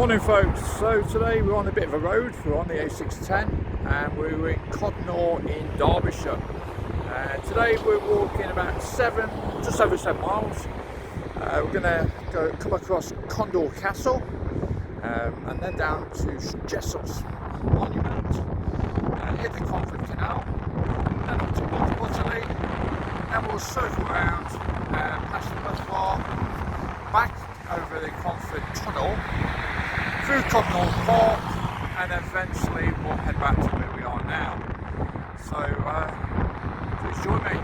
Morning folks, so today we're on a bit of a road, we're on the A610 and we're in Codnor in Derbyshire. Today we're walking about just over 7 miles. We're going to come across Codnor Castle and then down to Jessops Monument, hit the Cromford Canal, then up to Butterley, then we'll circle around past the reservoir, back over the Cromford Tunnel, through Codnor Park, and eventually we'll head back to where we are now. So please join me.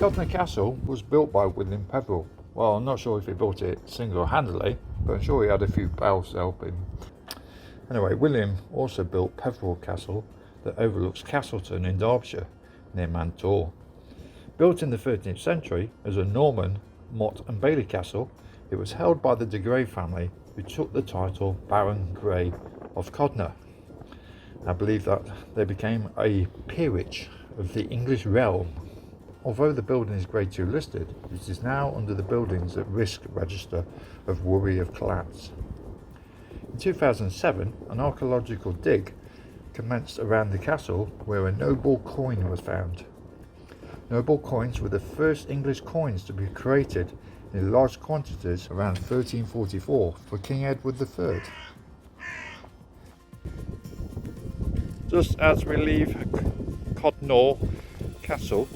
Codnor Castle was built by William Peveril. Well, I'm not sure if he built it single-handedly, but I'm sure he had a few pals to help him. Anyway, William also built Peveril Castle that overlooks Castleton in Derbyshire, near Manor. Built in the 13th century as a Norman Motte and Bailey castle, it was held by the de Grey family, who took the title Baron Grey of Codnor. I believe that they became a peerage of the English realm. Although the building is Grade 2 listed, it is now under the Buildings at Risk Register of worry of collapse. In 2007, an archaeological dig commenced around the castle where a noble coin was found. Noble coins were the first English coins to be created in large quantities around 1344 for King Edward III. Just as we leave Codnor Castle,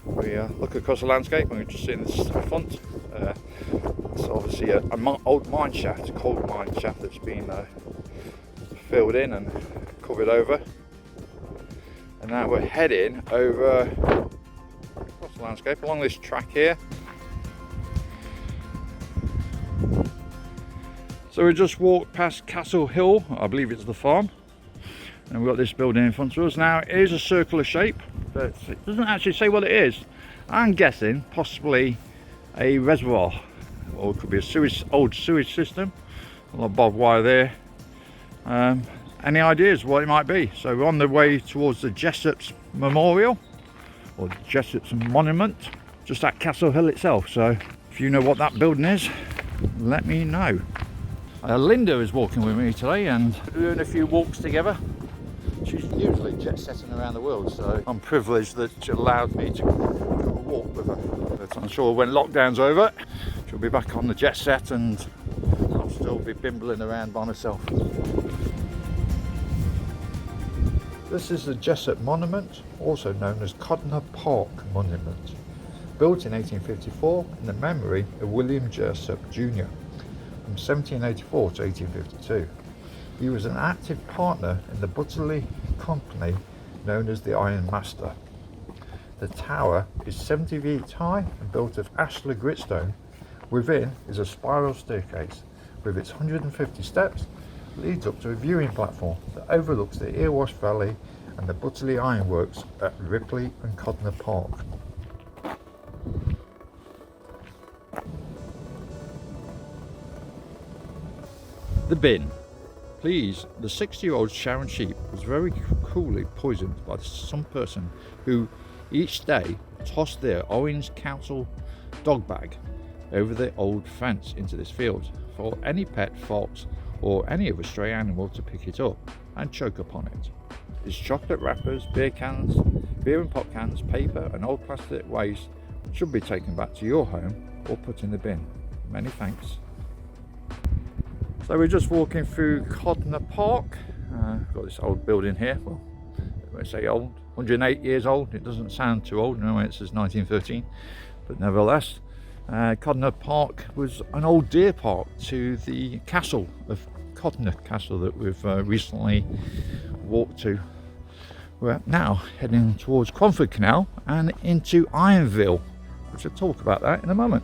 we look across the landscape and we're just seeing this front. It's obviously an old mine shaft, a coal mine shaft that's been filled in and covered over. And now we're heading over across the landscape along this track here. So we just walked past Castle Hill, I believe it's the farm, and we've got this building in front of us. Now it is a circular shape, but it doesn't actually say what it is. I'm guessing possibly a reservoir, or it could be a old sewage system. A lot of barbed wire there. Any ideas what it might be? So we're on the way towards the Jessups Memorial, or Jessups Monument, just at Castle Hill itself. So if you know what that building is, let me know. Linda is walking with me today and we're doing a few walks together. She's usually jet setting around the world, so I'm privileged that she allowed me to go a walk with her. But I'm sure when lockdown's over, she'll be back on the jet set and I'll still be bimbling around by myself. This is the Jessup Monument, also known as Codnor Park Monument, built in 1854 in the memory of William Jessop Jr. from 1784 to 1852. He was an active partner in the Butterley company known as the Iron Master. The tower is 70 feet high and built of ashlar gritstone. Within is a spiral staircase with its 150 steps, leads up to a viewing platform that overlooks the Erewash Valley and the Butterley Iron Works at Ripley and Codnor Park. The bin. Please, the 60-year-old Sharon sheep was very cruelly poisoned by some person who each day tossed their orange council dog bag over the old fence into this field for any pet, fox or any other stray animal to pick it up and choke upon it. Its chocolate wrappers, beer cans, beer and pop cans, paper and old plastic waste should be taken back to your home or put in the bin. Many thanks. So we're just walking through Codnor Park. Got this old building here. Well, I say old, 108 years old. It doesn't sound too old. No, it says 1913. but nevertheless, Codnor Park was an old deer park to the castle of Codnor Castle that we've recently walked to. We're now heading towards Cromford Canal and into Ironville, which I'll talk about that in a moment.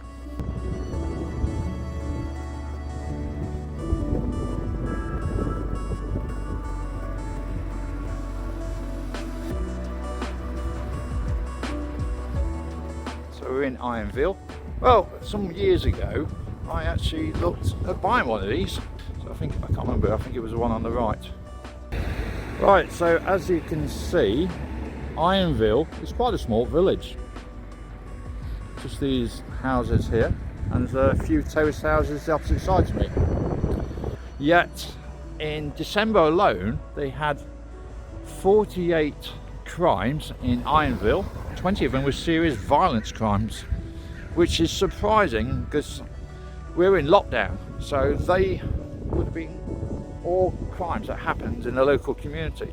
So we're in Ironville. Well, some years ago I actually looked at buying one of these. So I can't remember, I think it was the one on the right. Right, so as you can see, Ironville is quite a small village. Just these houses here, and there's a few terrace houses the opposite side to me. Yet, in December alone, they had 48 crimes in Ironville. 20 of them were serious violence crimes, which is surprising because we're in lockdown, so they would have been all crimes that happened in the local community.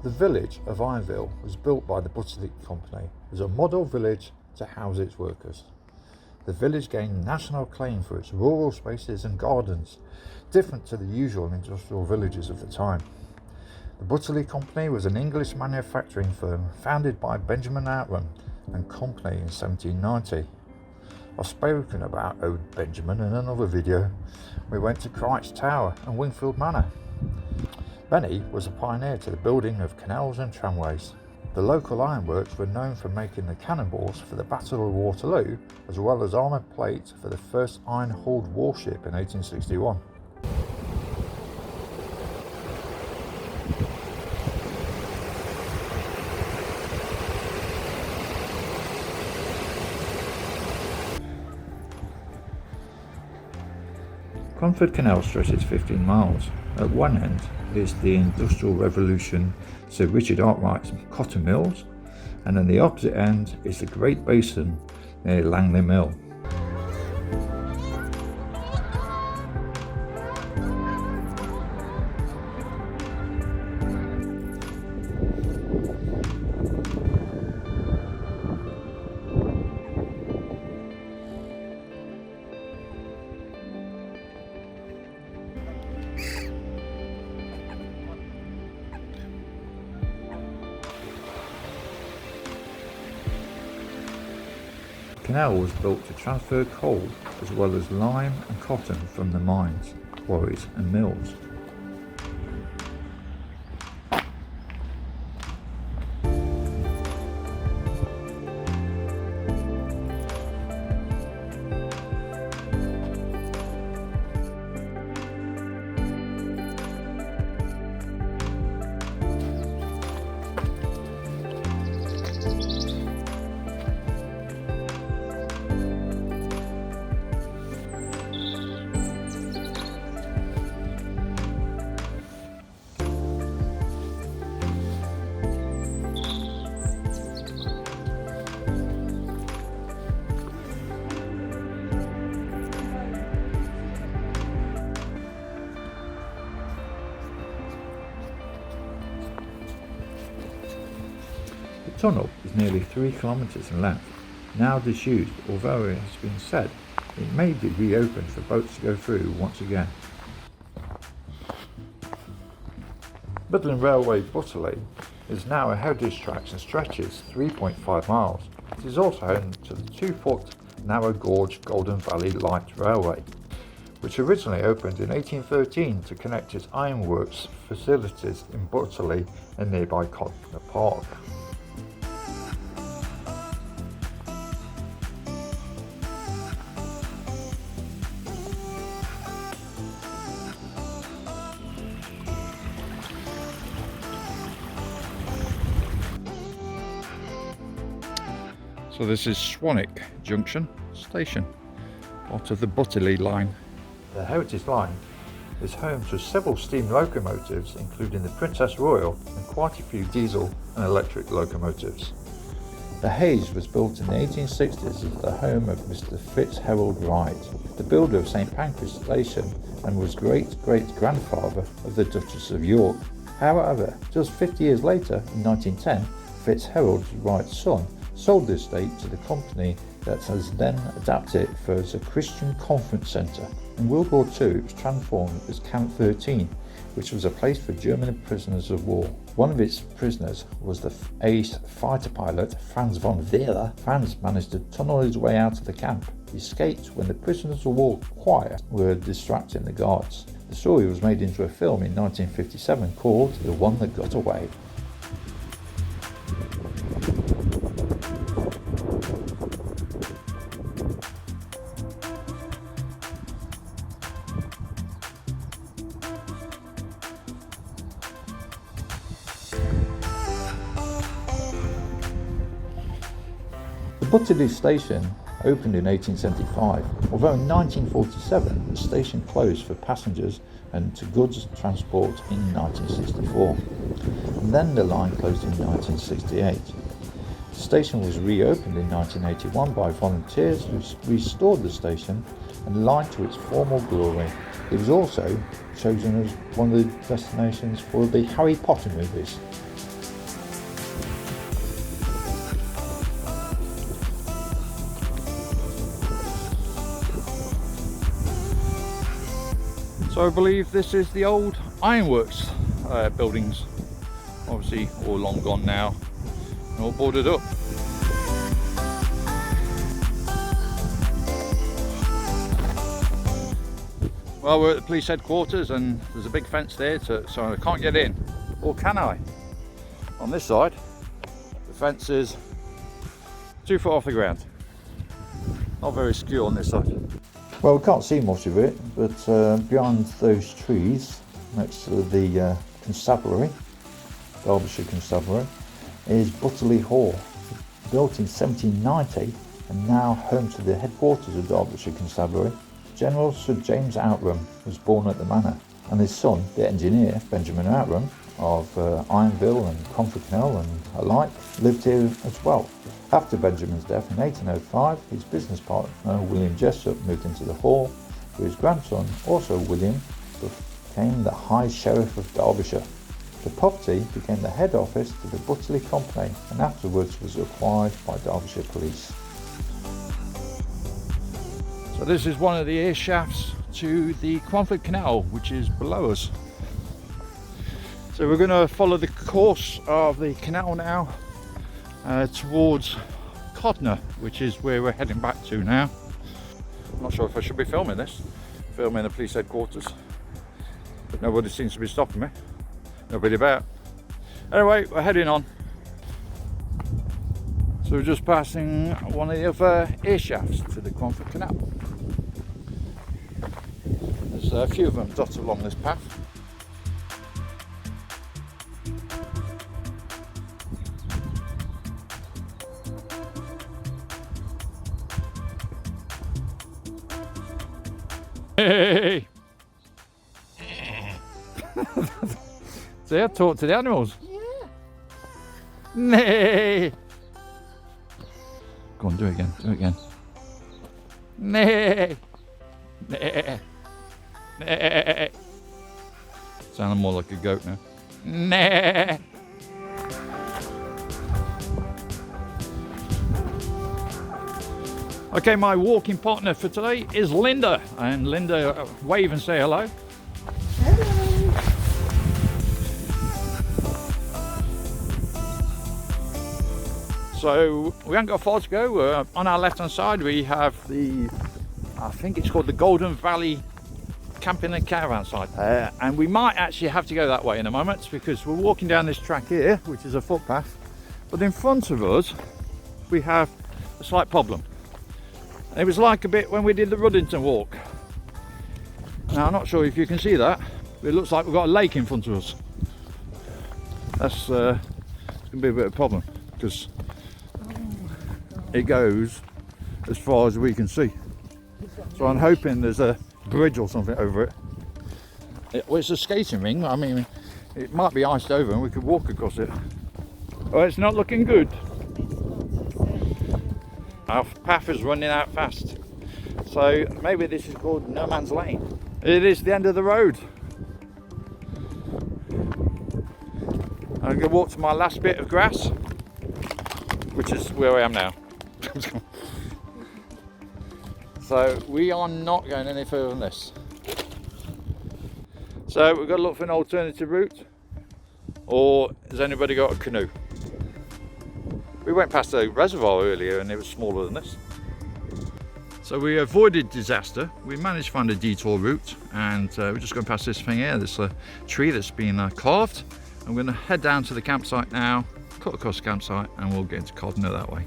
The village of Ironville was built by the Butterley Company as a model village to house its workers. The village gained national acclaim for its rural spaces and gardens, different to the usual industrial villages of the time. The Butterley Company was an English manufacturing firm founded by Benjamin Outram and Company in 1790. I've spoken about Old Benjamin in another video. We went to Christ's Tower and Wingfield Manor. Benny was a pioneer to the building of canals and tramways. The local ironworks were known for making the cannonballs for the Battle of Waterloo, as well as armoured plate for the first iron-hulled warship in 1861. Cromford Canal stretches 15 miles. At one end is the Industrial Revolution Sir Richard Arkwright's cotton mills, and on the opposite end is the Great Basin near Langley Mill. The canal was built to transfer coal as well as lime and cotton from the mines, quarries and mills. The tunnel is nearly 3 kilometres in length, now disused, although it has been said it may be reopened for boats to go through once again. Midland Railway Butterley is now a heritage track and stretches 3.5 miles. It is also home to the 2-foot narrow gauge Golden Valley Light Railway, which originally opened in 1813 to connect its Ironworks facilities in Butterley and nearby Codnor Park. So this is Swanik Junction Station, part of the Butterley line. The Heritage Line is home to several steam locomotives, including the Princess Royal and quite a few diesel and electric locomotives. The Hayes was built in the 1860s as the home of Mr. Fitzgerald Wright, the builder of St Pancras Station, and was great-great-grandfather of the Duchess of York. However, just 50 years later, in 1910, Fitzgerald Wright's son sold the estate to the company that has then adapted it for as a Christian conference centre. In World War II it was transformed as Camp 13, which was a place for German prisoners of war. One of its prisoners was the ace fighter pilot Franz von Wehr. Franz managed to tunnel his way out of the camp. He escaped when the prisoners of war choir were distracting the guards. The story was made into a film in 1957 called The One That Got Away. The Butterley Station opened in 1875, although in 1947 the station closed for passengers and to goods transport in 1964, and then the line closed in 1968. The station was reopened in 1981 by volunteers who restored the station and line to its former glory. It was also chosen as one of the destinations for the Harry Potter movies. So I believe this is the old Ironworks buildings, obviously all long gone now and all boarded up. Well, we're at the police headquarters and there's a big fence there so I can't get in, or can I? On this side the fence is 2 foot off the ground, not very secure on this side. Well, we can't see much of it, but behind those trees next to the constabulary, Derbyshire Constabulary, is Butterley Hall, built in 1790 and now home to the headquarters of Derbyshire Constabulary. General Sir James Outram was born at the Manor, and his son, the engineer Benjamin Outram of Ironville and Cromford Canal and alike, lived here as well. After Benjamin's death in 1805, his business partner William Jessop moved into the hall, where his grandson, also William, became the High Sheriff of Derbyshire. The property became the head office to the Butterley Company and afterwards was acquired by Derbyshire Police. So this is one of the air shafts to the Cromford Canal, which is below us. So we're going to follow the course of the canal now towards Codnor, which is where we're heading back to now. I'm not sure if I should be filming this, filming the police headquarters, but nobody seems to be stopping me, nobody about. Anyway, we're heading on. So we're just passing one of the other air shafts to the Cromford Canal. There's a few of them dotted along this path. Hey! See, I talk to the animals. Yeah. Nay. Go on, do it again. Do it again. Nay. Nay. Nay. Sounding more like a goat now. Nay. Okay, my walking partner for today is Linda. And Linda, wave and say hello. Hello. So we haven't got far to go. On our left hand side we have the, I think it's called the Golden Valley Camping and Caravan site. And we might actually have to go that way in a moment because we're walking down this track here, which is a footpath. But in front of us we have a slight problem. It was like a bit when we did the Ruddington walk. Now I'm not sure if you can see that, but it looks like we've got a lake in front of us. That's going to be a bit of a problem because it goes as far as we can see. So I'm hoping there's a bridge or something over it. Well, it's a skating ring. I mean, it might be iced over and we could walk across it. Oh, it's not looking good. Our path is running out fast, so maybe this is called no man's lane. It is the end of the road. I'm going to walk to my last bit of grass which is where I am now. So we are not going any further than this. So we've got to look for an alternative route, or has anybody got a canoe? We went past a reservoir earlier and it was smaller than this. So we avoided disaster. We managed to find a detour route, and we're just going past this thing here, this tree that's been carved. I'm going to head down to the campsite now, cut across the campsite, and we'll get into Codnor that way.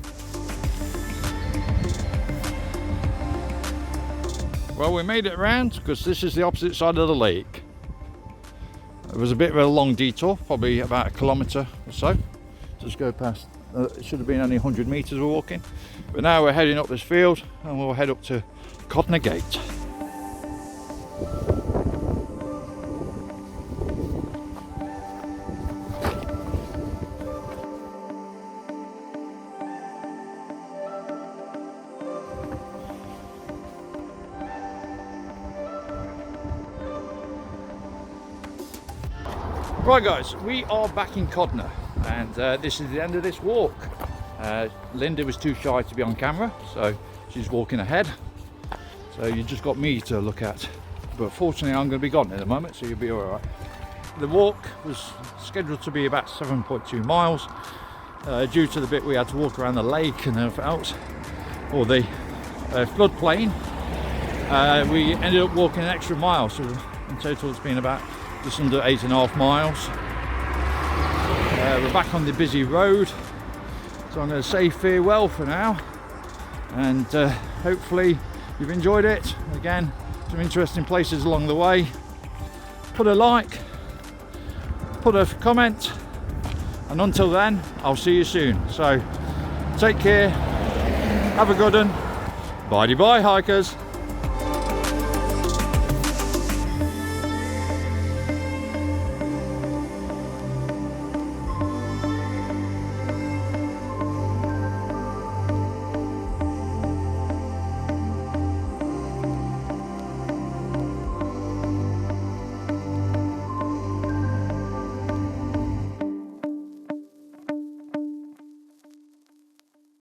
Well, we made it around because this is the opposite side of the lake. It was a bit of a long detour, probably about 1 kilometre or so. Just go past, it should have been only 100 metres we're walking. But now we're heading up this field and we'll head up to Codnor Gate. Right guys, we are back in Codnor, and this is the end of this walk. Linda was too shy to be on camera, so she's walking ahead. So you just got me to look at. But fortunately I'm going to be gone in a moment, so you'll be alright. The walk was scheduled to be about 7.2 miles. Due to the bit we had to walk around the lake and everything else, or the floodplain, we ended up walking an extra mile. So in total it's been about just under 8.5 miles. We're back on the busy road, so I'm going to say farewell for now, and hopefully you've enjoyed it. Again, some interesting places along the way. Put a like, put a comment, and until then I'll see you soon. So take care, have a good one, bye bye hikers.